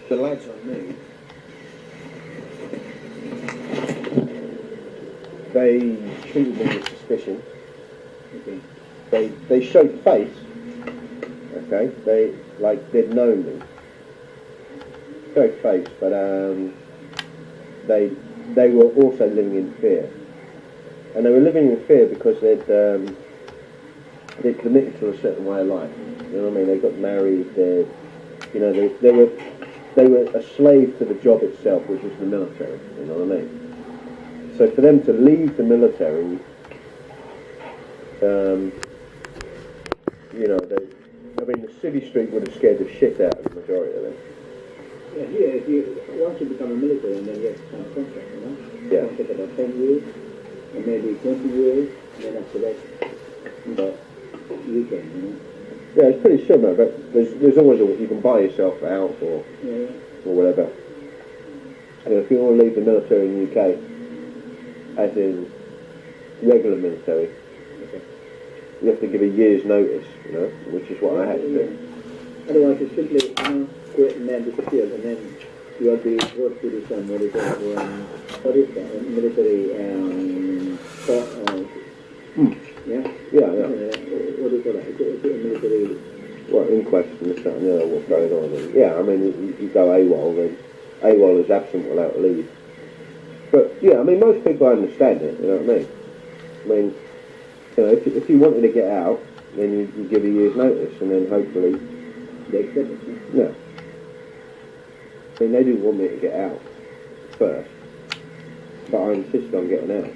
The lads I knew, they treated me with suspicion. Okay. They showed face. Okay, they'd known me. Showed face, but they were also living in fear, and they were living in fear because they'd committed to a certain way of life. You know what I mean? They got married. They were a slave to the job itself, which was the military. You know what I mean? So for them to leave the military, the city street would have scared the shit out of the majority of them. Yeah, here, once you become a military and then you have to sign a contract, you know? Yeah. Contract about 10 years, or maybe 20 years, and then after that, you can, you know? Yeah, it's pretty similar, but there's always you can buy yourself out or whatever. And if you want to leave the military in the UK, as in regular military, you have to give a year's notice, you know, which is what I had to do. Otherwise, you simply quit and then disappear, and then you have to go to this what is that? Military yeah? Yeah. What do you call that? It's a military... Well, inquest and this, that and the other, what's going on. And, yeah, I mean, you go AWOL, then AWOL is absent without leave. But, yeah, I mean, most people understand it, you know what I mean? I mean, you know, if you wanted to get out, then you give a year's notice, and then hopefully... They accept it, yeah. I mean, they do want me to get out first, but I insisted on getting out.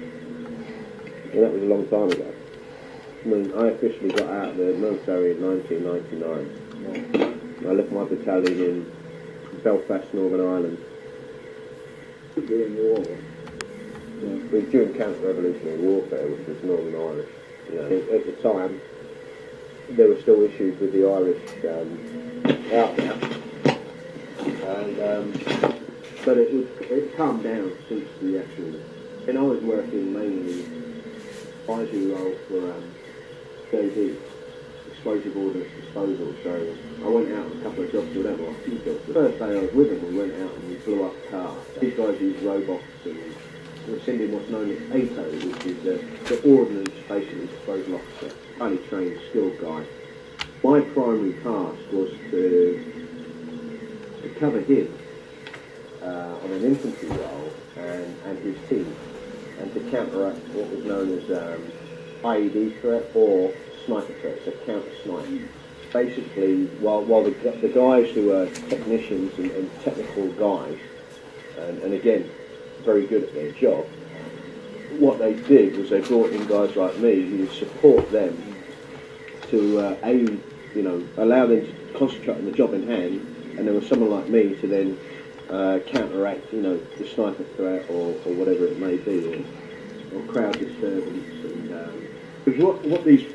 And that was a long time ago. I mean, I officially got out of the military in 1999. I left my battalion in Belfast, Northern Ireland. During war? Yeah. It was during counter-revolutionary warfare, which was Northern Irish. You know, at the time, there were still issues with the Irish out there. And, but it calmed down since the actual... And I was working mainly advisory role for JD, explosive ordnance disposal, so I went out on a couple of jobs with them, or a few jobs. The first day I was with them, we went out and we blew up cars. These guys use robots and we're sending what's known as ATO, which is the ordnance basically disposal officer, highly trained, skilled guy. My primary task was to cover him on an infantry role and his team, and to counteract what was known as IED threat or sniper threat, so counter-snipe. Basically, while the guys who are technicians and technical guys, and again, very good at their job, what they did was they brought in guys like me who would support them to allow them to concentrate on the job in hand, and there was someone like me to then counteract, the sniper threat or whatever it may be, or crowd disturbance. And because what these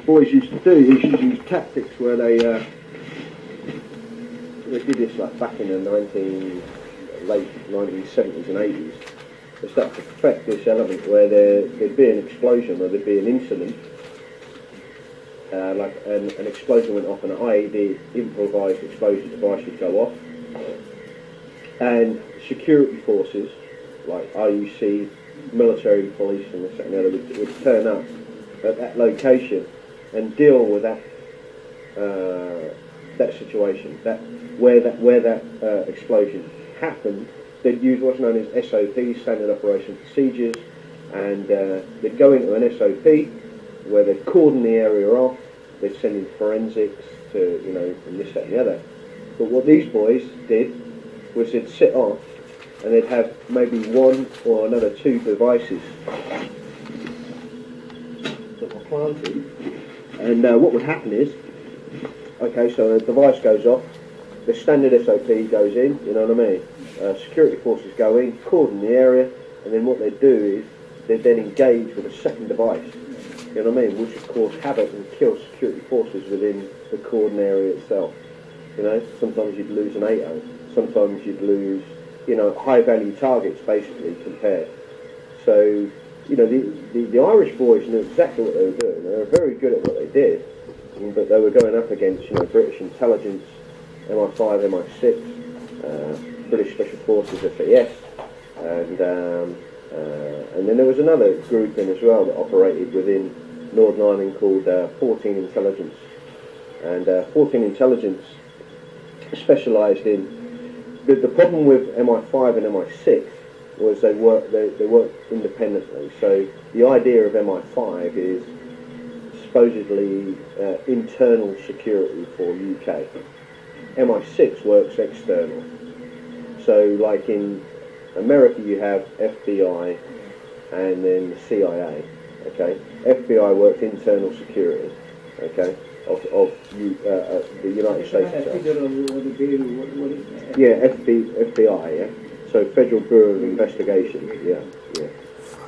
boys used to do is use tactics where they did this like back in the late 1970s and 80s. They started to perfect this element where there'd be an explosion or there'd be an incident. Like an explosion went off, and an IED, improvised explosive device, would go off, and security forces like IUC, military, police, and this and the other would turn up at that location and deal with that situation. Where that explosion happened, they'd use what's known as SOPs, standard operation procedures, and they'd go into an SOP where they'd cordon the area off, they'd send in forensics to, and this, that and the other. But what these boys did was they'd sit off and they'd have maybe one or another two devices that were planted. And what would happen is, okay, so the device goes off, the standard SOP goes in, you know what I mean? Security forces go in, cordon the area, and then what they do is they then engage with a second device, you know what I mean, which would cause havoc and kill security forces within the cordon area itself. Sometimes you'd lose an ATO, sometimes you'd lose, high value targets basically compared. So, the Irish boys knew exactly what they were doing. They were very good at what they did. but they were going up against, British intelligence, MI5, MI6, British Special Forces, SAS, and then there was another group in as well that operated within Northern Ireland called 14 Intelligence, and 14 Intelligence specialised in the problem with MI5 and MI6 was they worked independently. So the idea of MI5 is supposedly internal security for UK. MI6 works external. So like in America you have FBI and then the CIA, okay? FBI works internal security, okay, of the United States itself. Yeah, FBI, yeah. So Federal Bureau of Investigation, yeah.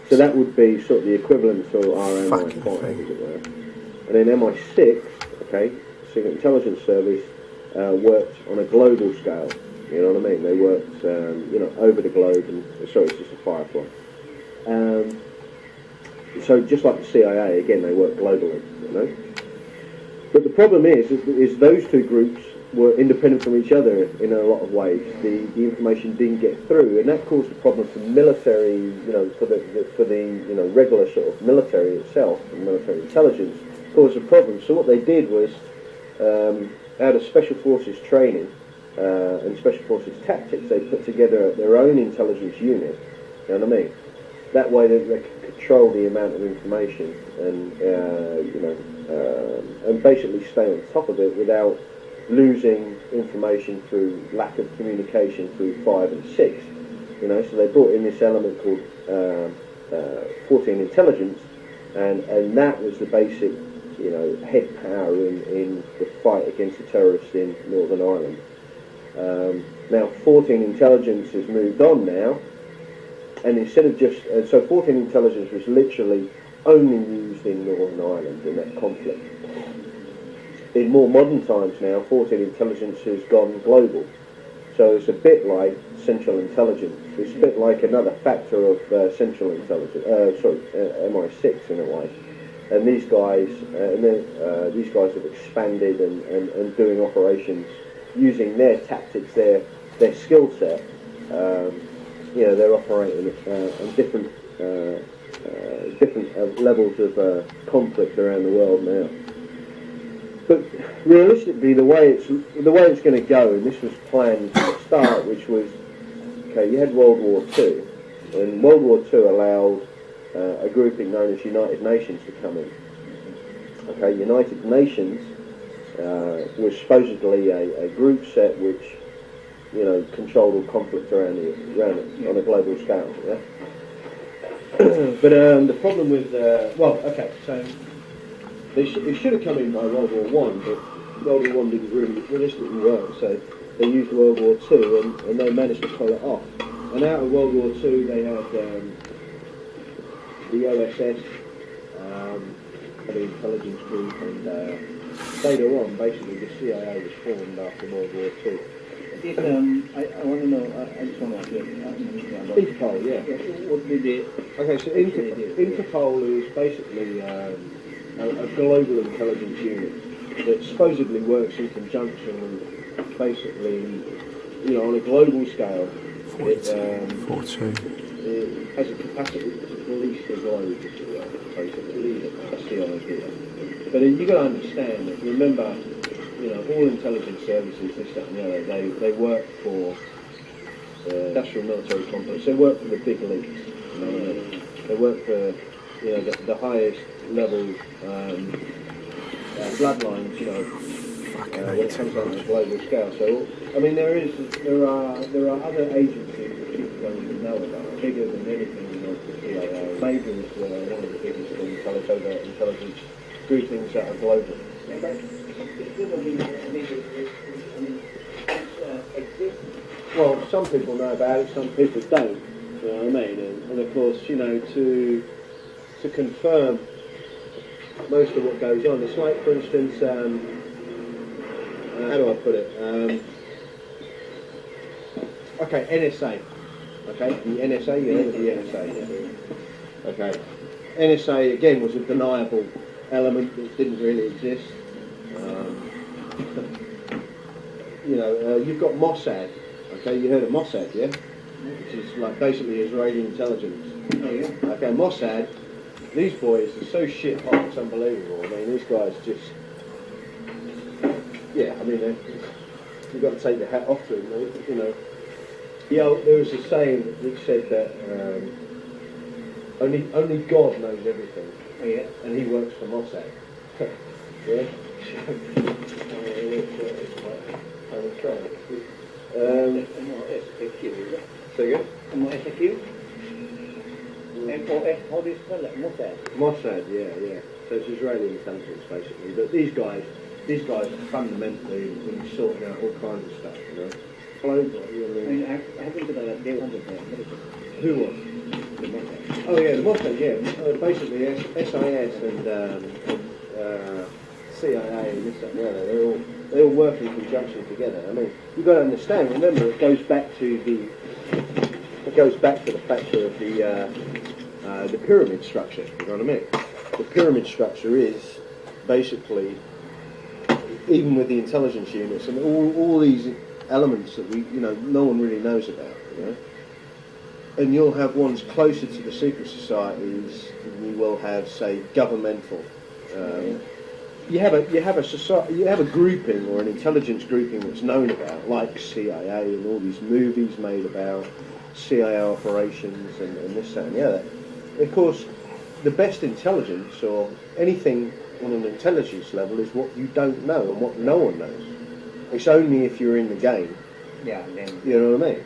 So that would be sort of the equivalent to our MI5, as it were. And then MI6, okay, Secret Intelligence Service, worked on a global scale. You know what I mean? They worked, over the globe, and sorry, it's just a firefly. So just like the CIA, again, they work globally, But the problem is those two groups were independent from each other in a lot of ways. The information didn't get through, and that caused a problem for military, for the regular sort of military itself, and military intelligence, caused a problem. So what they did was, out of Special Forces training and Special Forces tactics, they put together their own intelligence unit. You know what I mean? That way they could control the amount of information and and basically stay on top of it without losing information through lack of communication through 5 and 6. So they brought in this element called 14 Intelligence, and that was the basic head power in the fight against the terrorists in Northern Ireland. Now 14 Intelligence has moved on now, and instead of just so 14 Intelligence was literally only used in Northern Ireland in that conflict. In more modern times now, 14 Intelligence has gone global. So it's a bit like Central Intelligence. It's a bit like another factor of Central Intelligence, MI6 in a way. And these guys, have expanded and doing operations using their tactics, their skill set. They're operating on different levels of conflict around the world now. But realistically, the way it's going to go, and this was planned from the start, which was, you had World War II, and World War II allowed a grouping known as United Nations to come in. Okay, United Nations was supposedly a group set which, controlled all conflict around it on a global scale. Yeah. But the problem with so it should have come in by World War One, but World War One didn't really realistically work. So they used World War Two, and they managed to pull it off. And out of World War Two, they had the OSS, the intelligence group, and later on, basically, the CIA was formed after World War Two. I want to know, I just want to ask you Interpol, yeah. What did they... Okay, so Interpol is basically a global intelligence unit that supposedly works in conjunction and basically, on a global scale, it has a capacity to police the globe, basically. That's the idea. But you've got to understand that, remember, all intelligence services, this, that and the other, they work for industrial military complex. They work for the big leagues. They work for the highest level bloodlines. When it comes on a global scale. So I mean, there are other agencies that people don't even know about, bigger than anything like the CIA. Maybe it's one of the biggest intelligence groupings that are global. Well, some people know about it, some people don't. You know what I mean? And of course, to confirm most of what goes on, it's like, for instance, how do I put it? NSA. Okay, the NSA, you heard of the NSA? Yeah. Okay. NSA again was a deniable element that didn't really exist. You know, you've got Mossad. Okay, you heard of Mossad, yeah? Which is like basically Israeli intelligence. Oh, yeah. Okay, Mossad. These boys are so shit hot, it's unbelievable. I mean, these guys just, yeah. I mean, you've got to take the hat off to them. You know, there was a saying which said that only God knows everything. Oh, yeah. And he works for Mossad. Yeah. MOSFQ, is it? Say again? MOSFQ? MOS, how do you spell it? Mossad. Mossad, yeah. So it's Israeli intelligence basically. But these guys are fundamentally sorting out all kinds of stuff, you know. Globally, you know what I mean? I haven't got that day 100 there. Who was? The Mossad. Oh yeah, the Mossad, yeah. Basically SIS and CIA and this and the other, they all work in conjunction together. I mean, you've got to understand, remember, it goes back to the factor of the pyramid structure, you know what I mean? The pyramid structure is basically, even with the intelligence units and all these elements that no one really knows about, you know? And you'll have ones closer to the secret societies than you will have, say, governmental. You have a society, you have a grouping or an intelligence grouping that's known about, like CIA and all these movies made about CIA operations and this, that and the other. Of course, the best intelligence or anything on an intelligence level is what you don't know and what no one knows. It's only if you're in the game, Yeah, then. you know what I mean?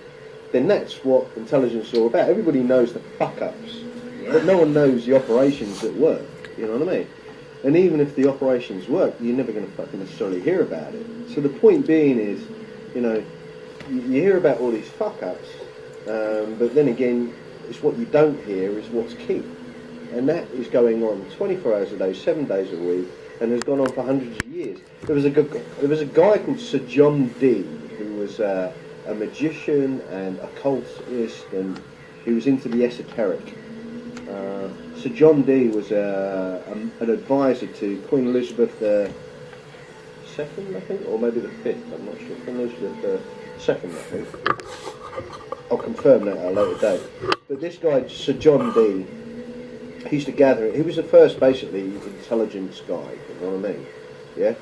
Then that's what intelligence is all about. Everybody knows the fuck-ups, but no one knows the operations that work, you know what I mean? And even if the operations work, you're never going to fucking necessarily hear about it. So the point being is, you know, you hear about all these fuck-ups, but then again, it's what you don't hear is what's key. And that is going on 24 hours a day, 7 days a week, and has gone on for hundreds of years. There was a guy called Sir John Dee, who was a magician and occultist, and he was into the esoteric. Sir John Dee was an advisor to Queen Elizabeth II, I think, or maybe the 5th, I'm not sure. Queen Elizabeth II, I think. I'll confirm that at a later date. But this guy, Sir John Dee, he used to gather, he was the first, basically, intelligence guy, you know what I mean? Yeah?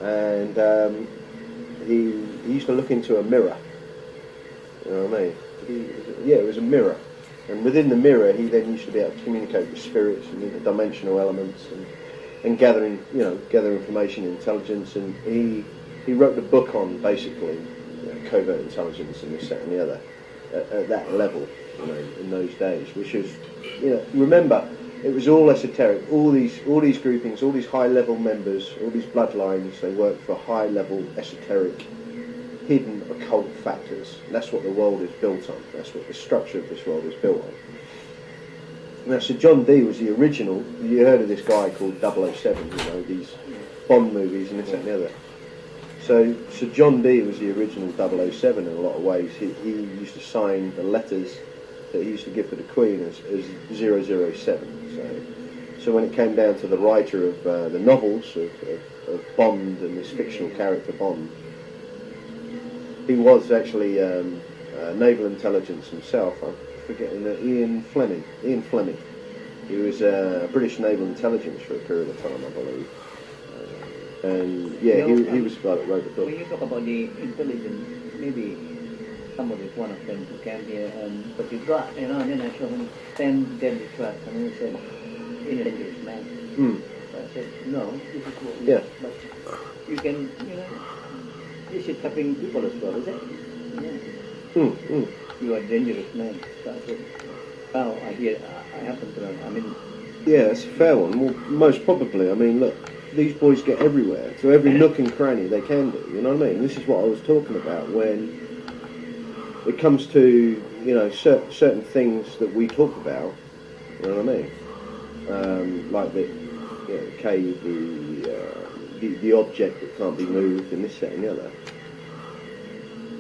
And he used to look into a mirror, you know what I mean? It was a mirror. And within the mirror, he then used to be able to communicate with spirits and interdimensional elements and gather information, intelligence. And he wrote a book on basically covert intelligence and this, that, and the other at that level, you know, in those days. Which was, you know, remember, it was all esoteric. All these groupings, all these high-level members, all these bloodlines, they worked for high-level esoteric, hidden occult factors. And that's what the world is built on. That's what the structure of this world is built on. Now, Sir John Dee was the original. You heard of this guy called 007, you know, these Bond movies and this, that and the other. So Sir John Dee was the original 007 in a lot of ways. He used to sign the letters that he used to give to the Queen as 007. So when it came down to the writer of the novels of Bond and this fictional character Bond, he was actually naval intelligence himself. I'm forgetting that Ian Fleming. He was British naval intelligence for a period of time, I believe. And yeah, he was the guy that wrote the book. When you talk about the intelligence, maybe somebody is one of them who came here, but you got, you know, and then I showed him 10 deadly traps, and he said, "In a dangerous man." So I said, "No, this is what we but you can, you know, this is helping people as well, is it?" Yeah. You are a dangerous man. So I said, "Well, I happen to know, I mean..." Yeah, it's a fair one. Well, most probably. I mean, look, these boys get everywhere, to every nook and cranny they can do, you know what I mean? This is what I was talking about when it comes to, you know, certain things that we talk about, you know what I mean? Like the cave, the object that can't be moved, and this, that, and the other.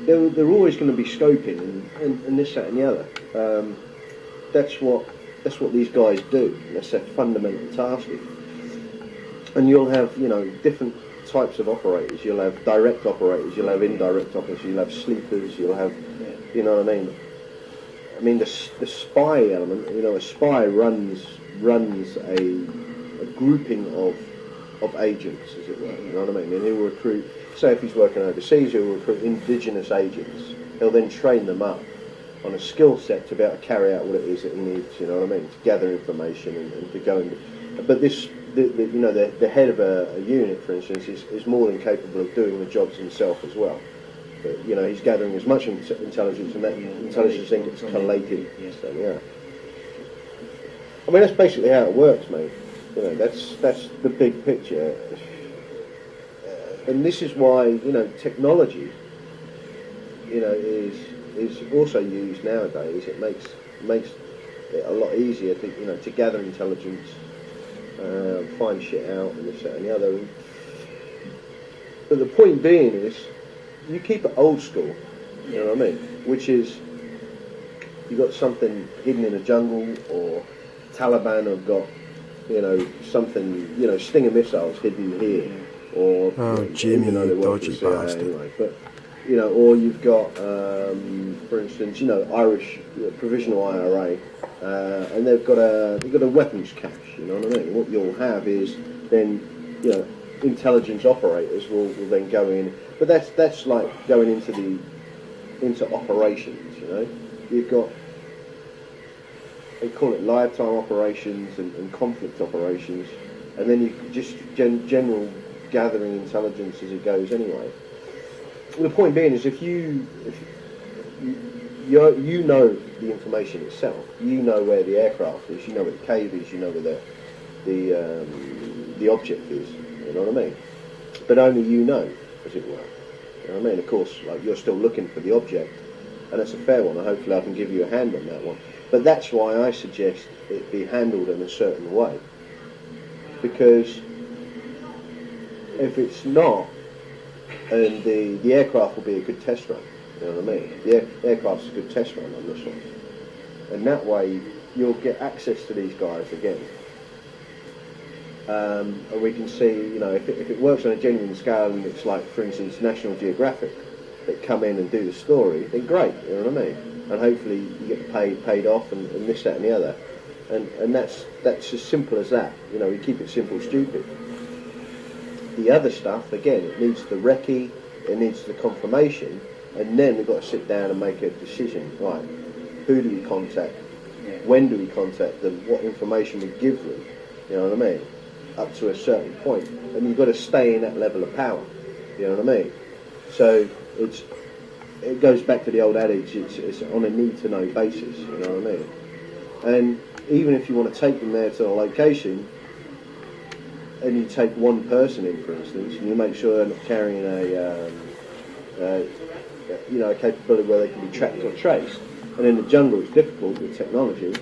They're always going to be scoping and this, that, and the other. That's what these guys do. That's their fundamental task. And you'll have, you know, different types of operators. You'll have direct operators, you'll have indirect operators, you'll have sleepers, you'll have, you know what I mean? I mean, the spy element, you know, a spy runs a grouping of agents, as it were, you know what I mean? And he'll recruit, say if he's working overseas, he'll recruit indigenous agents. He'll then train them up on a skill set to be able to carry out what it is that he needs, you know what I mean, to gather information and to go and... But this, you know, the head of a unit, for instance, is more than capable of doing the jobs himself as well. But, you know, he's gathering as much intelligence, and that intelligence then gets collated. So, yeah. I mean, that's basically how it works, mate. You know, that's the big picture. And this is why, you know, technology, you know, is also used nowadays. It makes it a lot easier to, you know, to gather intelligence, find shit out, and this, that, and the other. But the point being is, you keep it old school, you know what I mean? Which is, you got something hidden in a jungle, or Taliban have got, you know, something, you know, Stinger missiles hidden here, or Jimmy, you know, they work for dodgy CIA bastard. anyway. But you know, or you've got, for instance, you know, Irish provisional IRA, and they've got a weapons cache. You know what I mean? What you'll have is then, you know, intelligence operators will then go in, but that's like going into operations. You know, you've got, they call it lifetime operations and conflict operations, and then you just general gathering intelligence as it goes anyway. The point being is, if you know the information itself, you know where the aircraft is, you know where the cave is, you know where the object is, you know what I mean? But only you know, as it were. You know what I mean? Of course, like, you're still looking for the object, and it's a fair one, and hopefully I can give you a hand on that one. But that's why I suggest it be handled in a certain way. Because if it's not, and the aircraft will be a good test run, you know what I mean? The aircraft's a good test run on this one. And that way you'll get access to these guys again. And we can see, you know, if it works on a genuine scale, and it's like, for instance, National Geographic that come in and do the story, then great, you know what I mean? And hopefully you get paid off, and this, that, and the other. And that's as simple as that. You know, we keep it simple, stupid. The other stuff, again, it needs the recce, it needs the confirmation, and then we've got to sit down and make a decision. Right, who do we contact? When do we contact them? What information we give them? You know what I mean? Up to a certain point. And you've got to stay in that level of power. You know what I mean? So it goes back to the old adage, it's on a need-to-know basis, you know what I mean? And even if you want to take them there to a location, and you take one person in, for instance, and you make sure they're not carrying a capability where they can be tracked or traced, and in the jungle it's difficult with technology,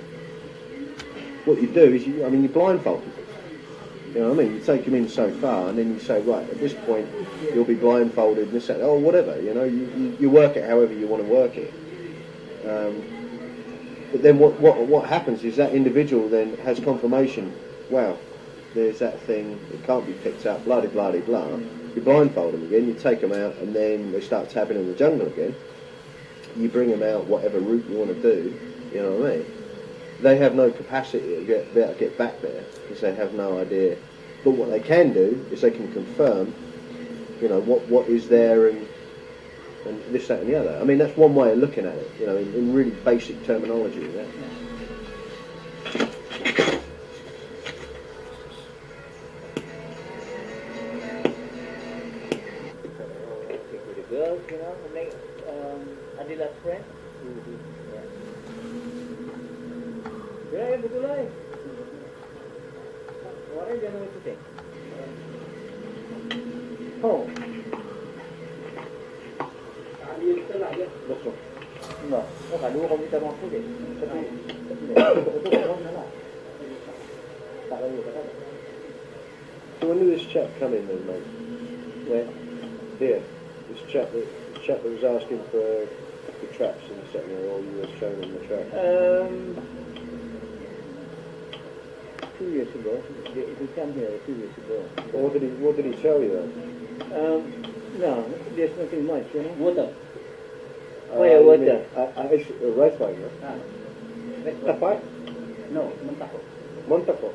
what you do is, you blindfold them. You know what I mean? You take them in so far, and then you say, right, at this point, you'll be blindfolded, and this, or whatever, you know, you work it however you want to work it. But then what happens is that individual then has confirmation, wow, there's that thing, it can't be picked up, blah, blah, blah, blah. You blindfold them again, you take them out, and then they start tapping in the jungle again. You bring them out whatever route you want to do, you know what I mean? They have no capacity to be able to get back there, because they have no idea. But what they can do is they can confirm, you know, what is there, and this, that, and the other. I mean, that's one way of looking at it, you know, in really basic terminology. Yeah? With the girls, you know, to make Adila's friend. Ya, betul lah. Orang jangan ikutin. Oh. Betul. Enggak. Oh, kalau komputer mampu deh. Tapi betul orang lah. Tak lalu kata. So when did this chap come in then, mate? Where? Here. This chap that was asking for the traps and setting, or you were showing him the traps. 2 years ago. He came here 2 years ago. What did he tell you then? No, there's nothing much, you know. Water. Where water? It's a rice wine, no? Tapat? No, mentako. Montako.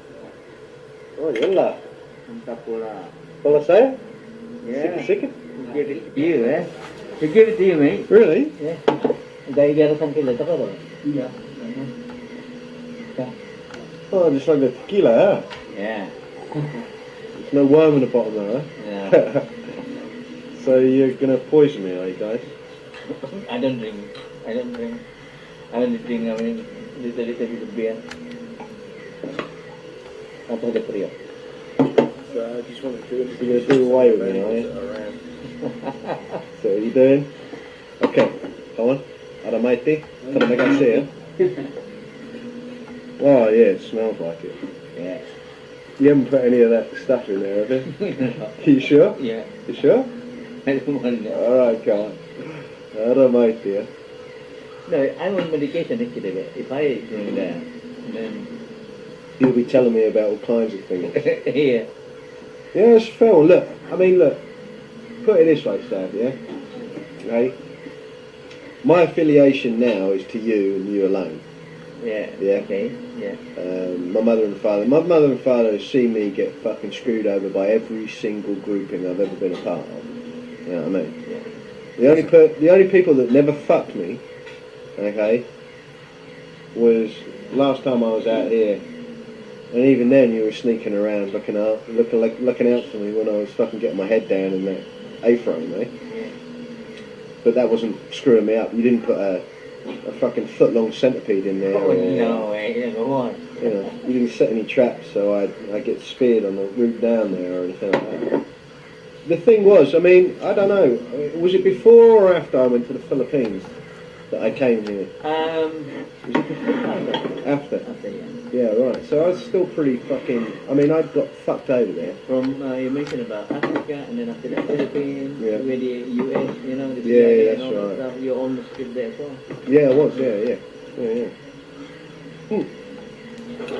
Oh, yalla. Tapura. Well, I say it? Yeah. Chicken? Give it to you, eh? He give it to you, mate. Really? Yeah. Dahil gano'n kang kilala ka ba? Yeah. Oh, just like the tequila, huh? Yeah. There's no worm in the bottom there, huh? Yeah. So you're gonna poison me, are you guys? I don't drink. I only drink, little bit of beer. After the prayer. So I just wanted to... You're gonna do away with me, are you? So what are you doing? Okay, come on. Aramaiti. Can I make it see it? Oh yeah, it smells like it. Yeah. You haven't put any of that stuff in there, have you? You sure? Yeah. You sure? I don't want that. Alright, come on. Aramaiti. No, I'm on medication actually, but if I drink that, then... You'll be telling me about all kinds of things. Yeah. Yeah, it's fair. Look, put it this way, Stav, yeah? Okay? My affiliation now is to you and you alone. Yeah. Yeah. Okay. Yeah. My mother and father have seen me get fucking screwed over by every single grouping I've ever been a part of. You know what I mean? Yeah. The only people that never fucked me, okay, was last time I was out here. And even then, you were sneaking around, looking out for me when I was fucking getting my head down in that A-frame, eh? Yeah. But that wasn't screwing me up. You didn't put a fucking foot-long centipede in there. Oh, Or, no way. Go on. you know, you didn't set any traps, so I get speared on the route down there or anything like that. The thing was, I don't know, was it before or after I went to the Philippines that I came here? Was it After. After, yeah. Yeah, right. So I was still pretty fucking... I got fucked over there. From, you mentioned about Africa, and then after that, Philippines, Yeah. with the US, you know, the Yeah, CIA that's and all that right. stuff. You almost lived there as well. Yeah, it was, yeah.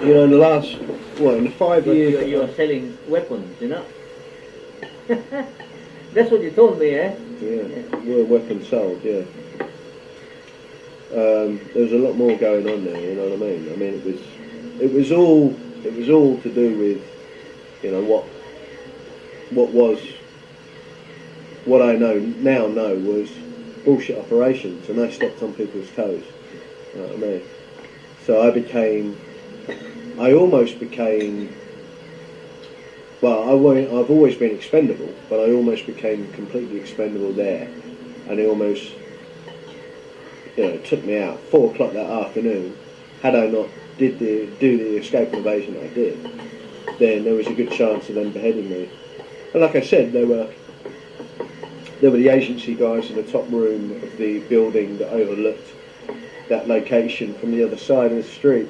You know, in the last, in the 5 But years... you are selling weapons, you know? That's what you told me, eh? Yeah, weapons sold, yeah. There was a lot more going on there, you know what I mean? It was all to do with, you know, what I now know was bullshit operations, and they stepped on people's toes. You know what I mean? So I almost became. Well, I've always been expendable, but I almost became completely expendable there, and it almost, took me out 4 o'clock that afternoon. Had I not do the escape and evasion I did, then there was a good chance of them beheading me. And like I said, there were the agency guys in the top room of the building that overlooked that location from the other side of the street.